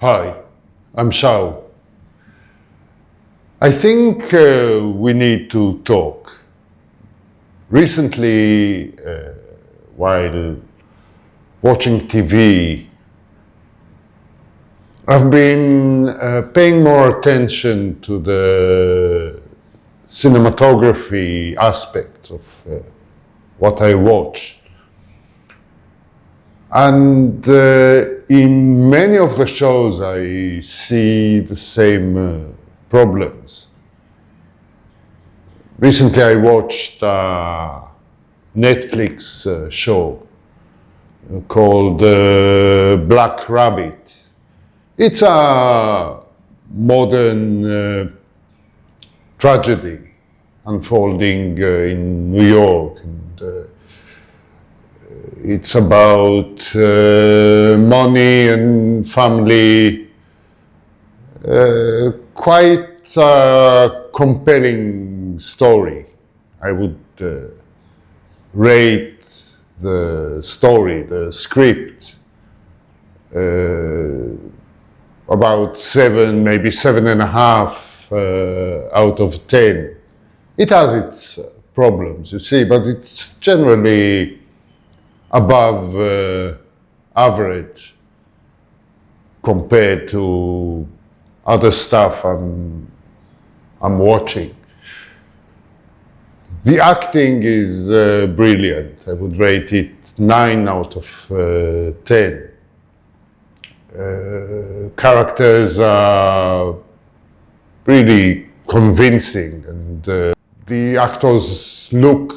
Hi, I'm Shao. I think we need to talk. Recently, while watching TV, I've been paying more attention to the cinematography aspects of what I watch. And in many of the shows, I see the same problems. Recently, I watched a Netflix show called Black Rabbit. It's a modern tragedy unfolding in New York. And, it's about money and family. Quite a compelling story. I would rate the story, the script, about 7, maybe 7.5 out of 10. It has its problems, you see, but it's generally above average compared to other stuff I'm watching. The acting is brilliant. I would rate it 9 out of 10. Characters are really convincing, and the actors look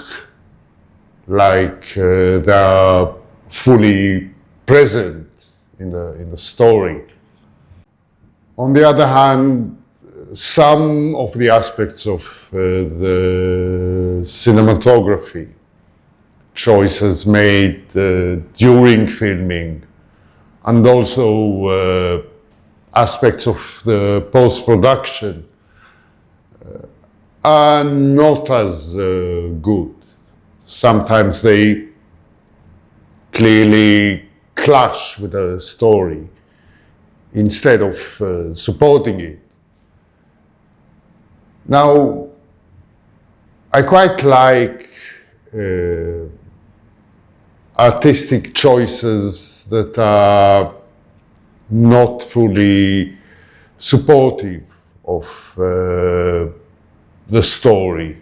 like they are fully present in the story. On the other hand, some of the aspects of the cinematography, choices made during filming, and also aspects of the post-production are not as good. Sometimes they clearly clash with the story instead of supporting it. Now, I quite like artistic choices that are not fully supportive of the story.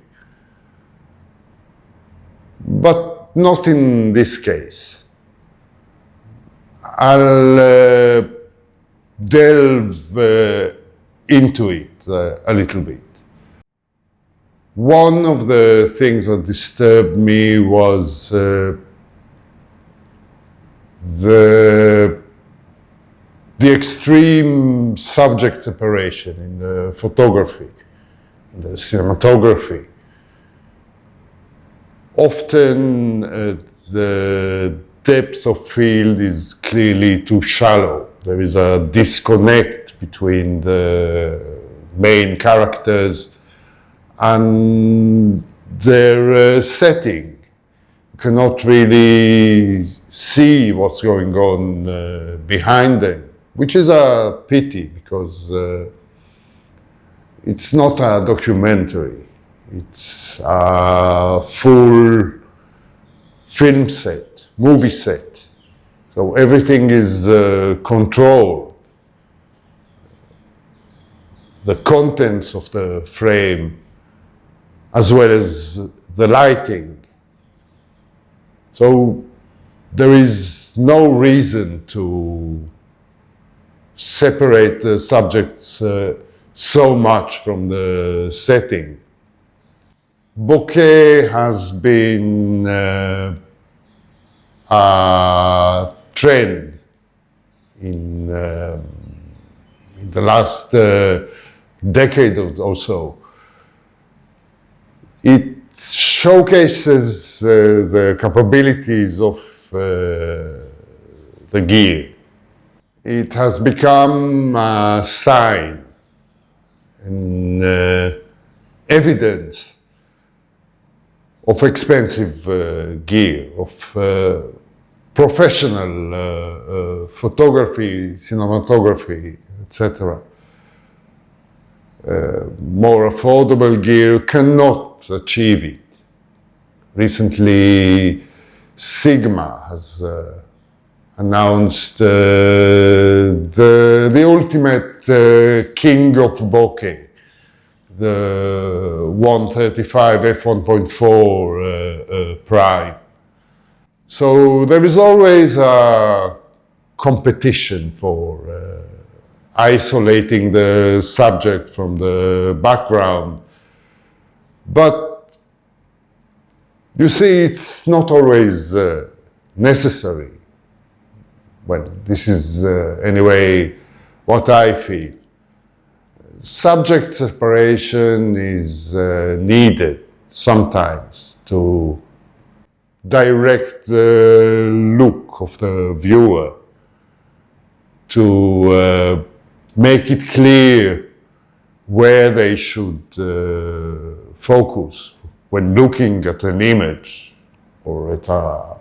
But not in this case. I'll delve into it a little bit. One of the things that disturbed me was the extreme subject separation in the photography, in the cinematography. Often the depth of field is clearly too shallow. There is a disconnect between the main characters and their setting. You cannot really see what's going on behind them, which is a pity because it's not a documentary. It's a full film set, movie set. So everything is controlled. The contents of the frame, as well as the lighting. So there is no reason to separate the subjects so much from the setting. Bokeh has been a trend in the last decade or so. It showcases the capabilities of the gear. It has become a sign and evidence of expensive gear, of professional photography, cinematography, etc. More affordable gear cannot achieve it. Recently, Sigma has announced the ultimate king of bokeh, the 135 f1.4 prime. So there is always a competition for isolating the subject from the background. But you see, it's not always necessary. Well, this is anyway what I feel. Subject separation is needed sometimes to direct the look of the viewer, to make it clear where they should focus when looking at an image or at a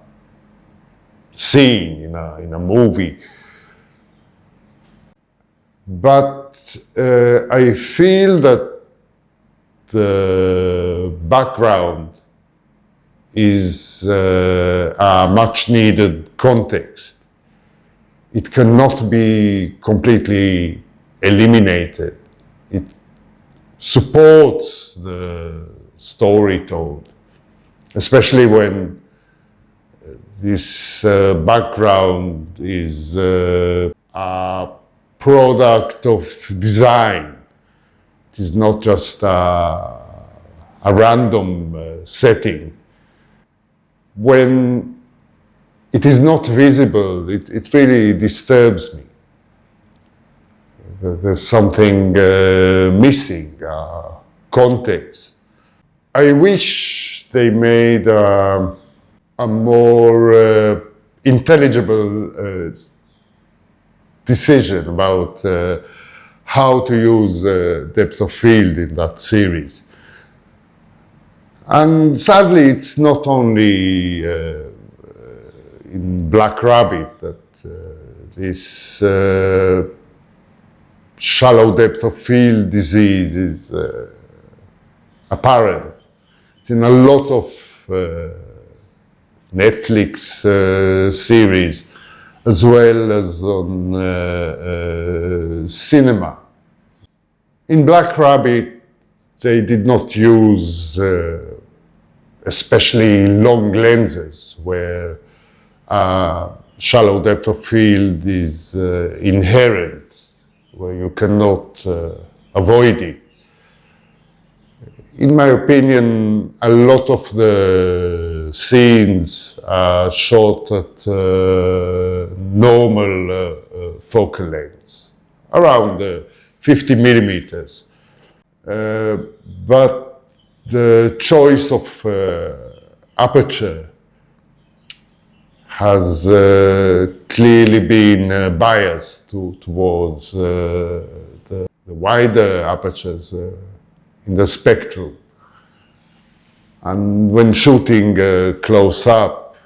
scene in a movie. But I feel that the background is a much needed context. It cannot be completely eliminated. It supports the story told, especially when this background is a product of design. It is not just a random setting. When it is not visible, it really disturbs me. There's something missing, context. I wish they made a more intelligible decision about how to use depth of field in that series. And sadly, it's not only in Black Rabbit that this shallow depth of field disease is apparent. It's in a lot of Netflix series, as well as on cinema. In Black Rabbit, they did not use especially long lenses where shallow depth of field is inherent, where you cannot avoid it. In my opinion, a lot of the scenes are shot at normal focal lengths, around 50 millimeters. But the choice of aperture has clearly been biased towards the wider apertures in the spectrum. And when shooting close up,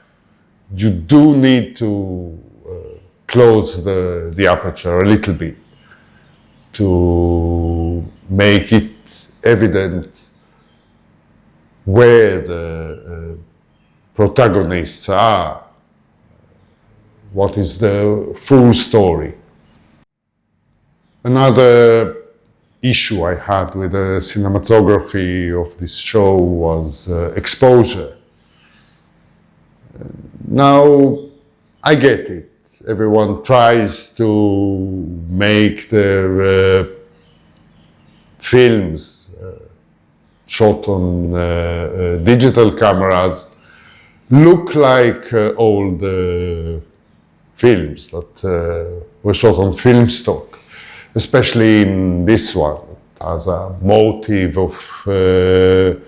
you do need to close the aperture a little bit to make it evident where the protagonists are, what is the full story. Another issue I had with the cinematography of this show was exposure. Now, I get it. Everyone tries to make their films shot on digital cameras look like old films that were shot on film stock, especially in this one. It has a motive of the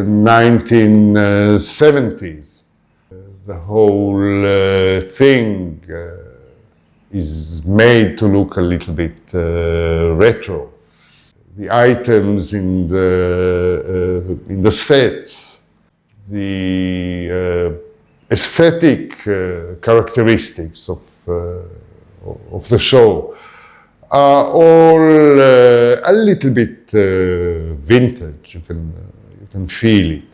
1970s. The whole thing is made to look a little bit retro. The items in the sets, the aesthetic characteristics of the show are all a little bit vintage. You can feel it.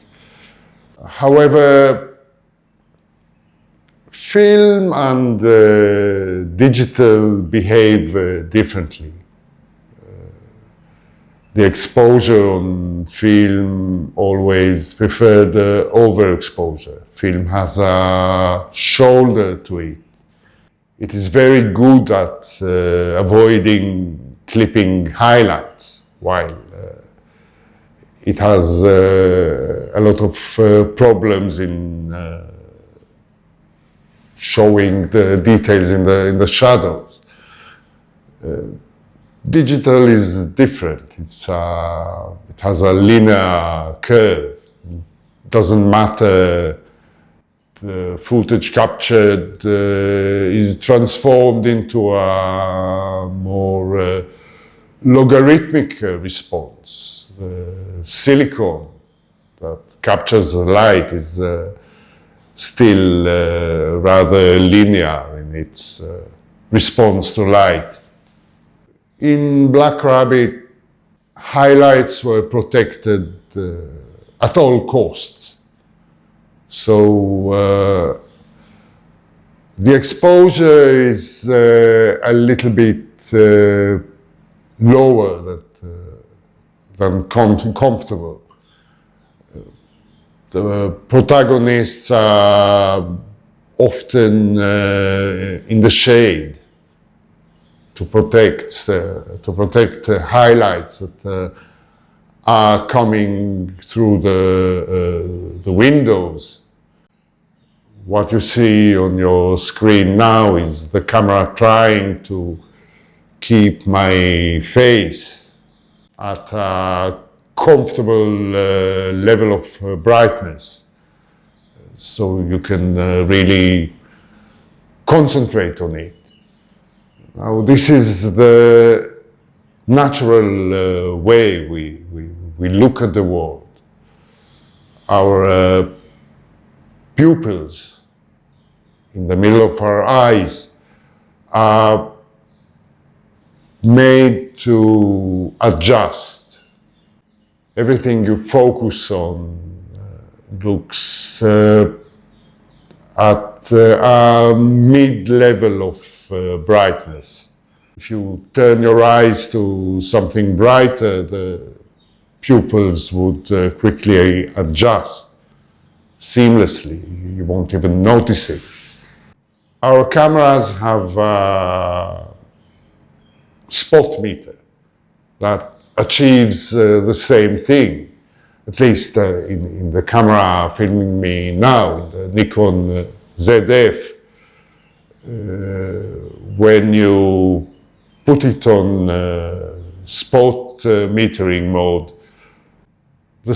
However, film and digital behave differently. The exposure on film always prefer the overexposure. Film has a shoulder to it. It is very good at avoiding clipping highlights, while it has a lot of problems in showing the details in the shadows. Digital is different. It has a linear curve. It doesn't matter. The footage captured is transformed into a more logarithmic response. The silicon that captures the light is still rather linear in its response to light. In Black Rabbit, highlights were protected at all costs. So the exposure is a little bit lower than comfortable. The protagonists are often in the shade to protect highlights that are coming through the windows. What you see on your screen now is the camera trying to keep my face at a comfortable level of brightness, so you can really concentrate on it. Now, this is the natural way we look at the world. Our pupils in the middle of our eyes are made to adjust. Everything you focus on looks at a mid-level of brightness. If you turn your eyes to something brighter, the pupils would quickly adjust seamlessly. You won't even notice it. Our cameras have a spot meter that achieves the same thing, at least in the camera filming me now, in the Nikon ZF. When you put it on spot metering mode, the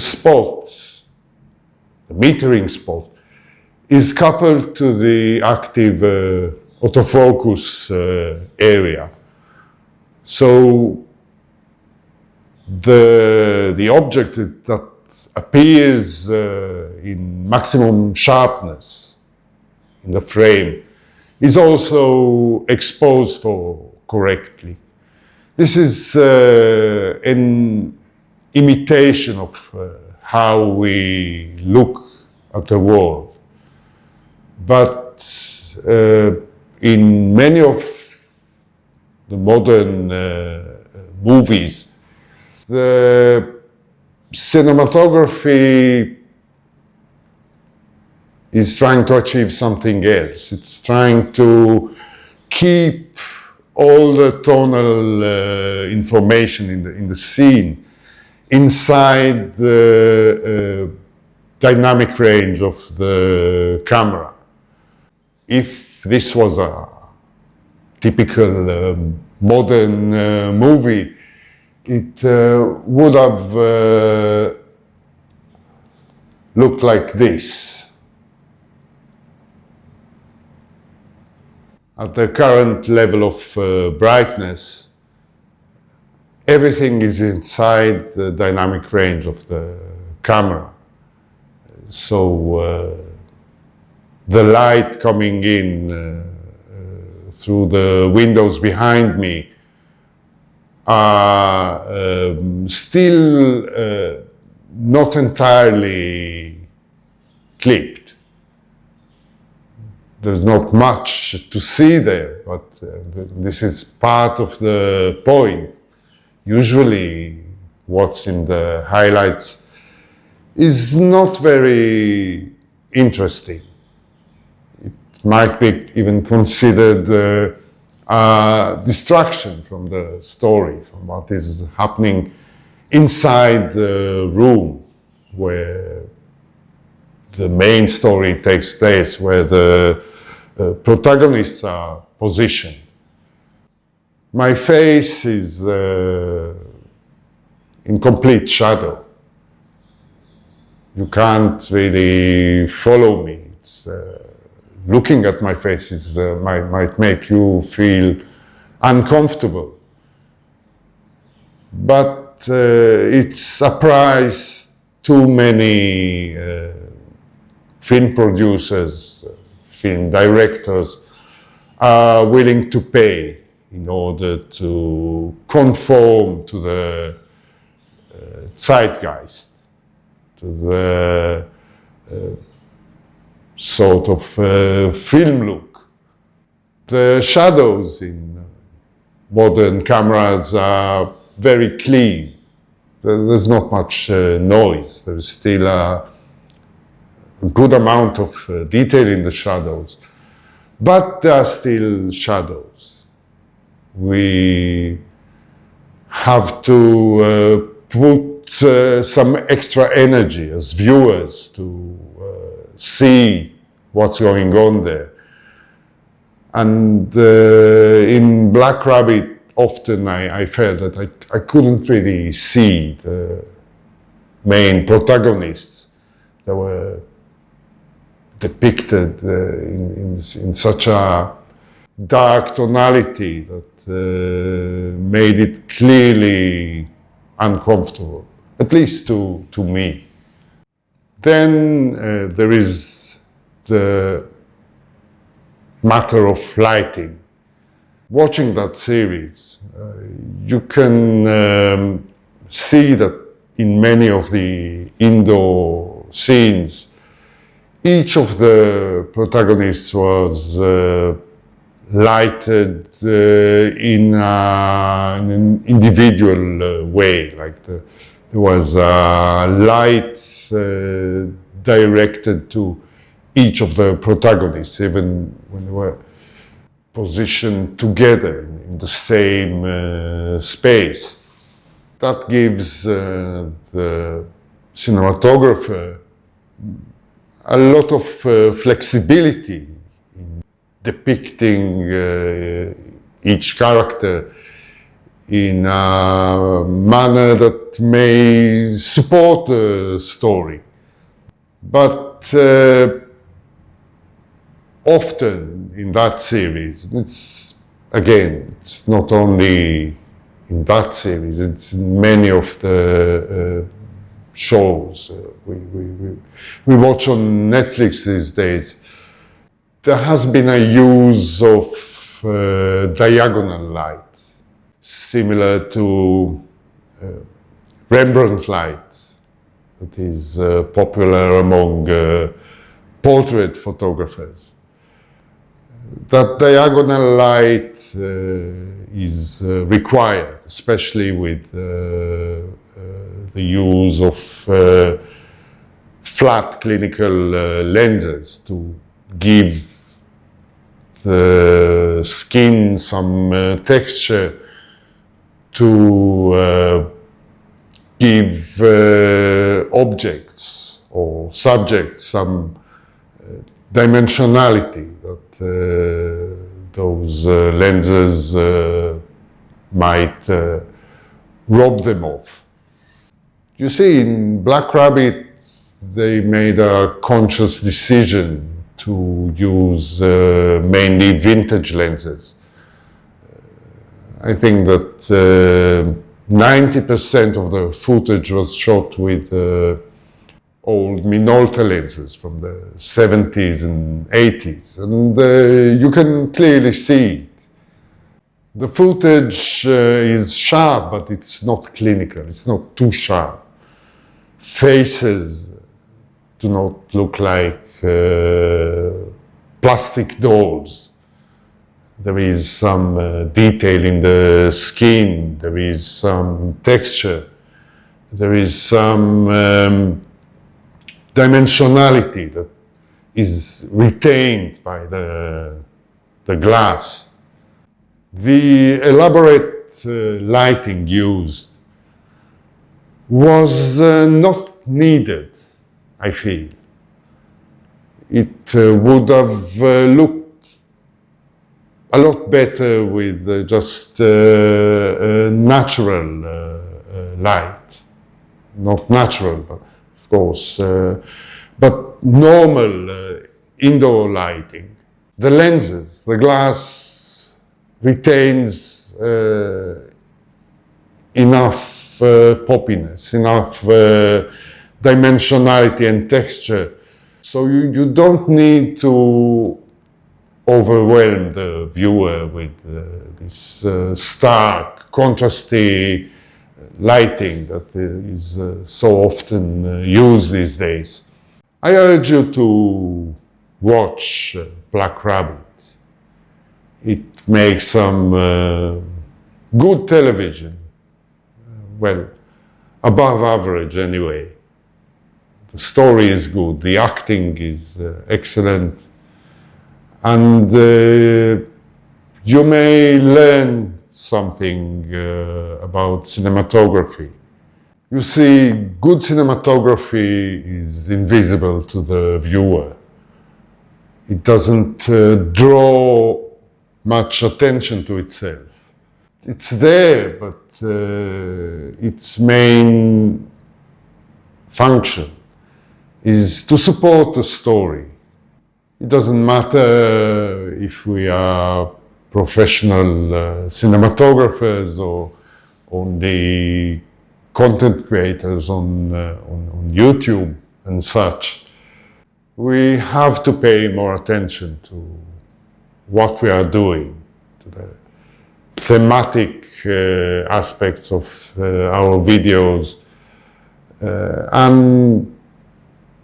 metering spot, is coupled to the active autofocus area. So the object that appears in maximum sharpness in the frame is also exposed for correctly. This is an imitation of how we look at the world. But in many of the modern movies, the cinematography is trying to achieve something else. It's trying to keep all the tonal information in the scene inside the dynamic range of the camera. If this was a typical modern movie, it would have looked like this. At the current level of brightness, everything is inside the dynamic range of the camera. So the light coming in through the windows behind me are still not entirely clipped. There's not much to see there, but this is part of the point. Usually what's in the highlights is not very interesting. It might be even considered a distraction from the story, from what is happening inside the room where the main story takes place, where the protagonists are positioned. My face is in complete shadow. You can't really follow me. It's, looking at my face is, might make you feel uncomfortable. But it's a price too many film producers, film directors are willing to pay in order to conform to the zeitgeist, to the sort of film look. The shadows in modern cameras are very clean. There's not much noise. There's still a good amount of detail in the shadows, but there are still shadows. We have to put some extra energy as viewers to see what's going on there. And in Black Rabbit, often I felt that I couldn't really see the main protagonists. They were depicted in such a dark tonality that made it clearly uncomfortable, at least to me. Then there is the matter of lighting. Watching that series, you can see that in many of the indoor scenes, each of the protagonists was lighted in an individual way. Like there was a light directed to each of the protagonists, even when they were positioned together in the same space. That gives the cinematographer a lot of flexibility in depicting each character in a manner that may support the story. But often in that series, it's not only in that series, it's in many of the shows we watch on Netflix these days. There has been a use of diagonal light, similar to Rembrandt light, that is popular among portrait photographers. That diagonal light is required, especially with the use of flat clinical lenses to give the skin some texture, to give objects or subjects some dimensionality that those lenses might rob them of. You see, in Black Rabbit, they made a conscious decision to use mainly vintage lenses. I think that 90% of the footage was shot with old Minolta lenses from the 70s and 80s, and you can clearly see it. The footage is sharp, but it's not clinical, it's not too sharp. Faces do not look like plastic dolls. There is some detail in the skin, there is some texture, there is some dimensionality that is retained by the glass. The elaborate lighting used was not needed, I feel. It would have looked a lot better with just natural light. Not natural, but of course, but normal indoor lighting. The lenses, the glass retains enough poppiness, enough dimensionality and texture. So you don't need to overwhelm the viewer with this stark, contrasty lighting that is so often used these days. I urge you to watch Black Rabbit. It makes some good television, well, above average anyway. The story is good, the acting is excellent, and you may learn something about cinematography. You see, good cinematography is invisible to the viewer. It doesn't draw much attention to itself. It's there, but its main function is to support the story. It doesn't matter if we are professional cinematographers or only content creators on YouTube and such. We have to pay more attention to what we are doing, to the thematic aspects of our videos, and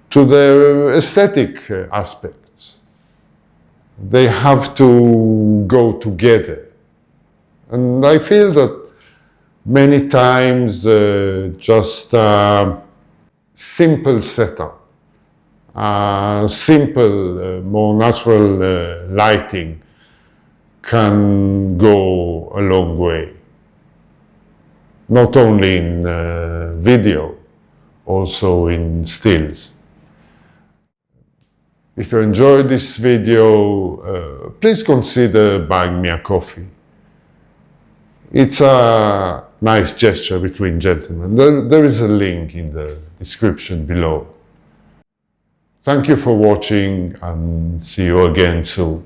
to the aesthetic aspects. They have to go together. And I feel that many times just a simple setup, simple, more natural lighting can go a long way. Not only in video, also in stills. If you enjoyed this video, please consider buying me a coffee. It's a nice gesture between gentlemen. There is a link in the description below. Thank you for watching and see you again soon.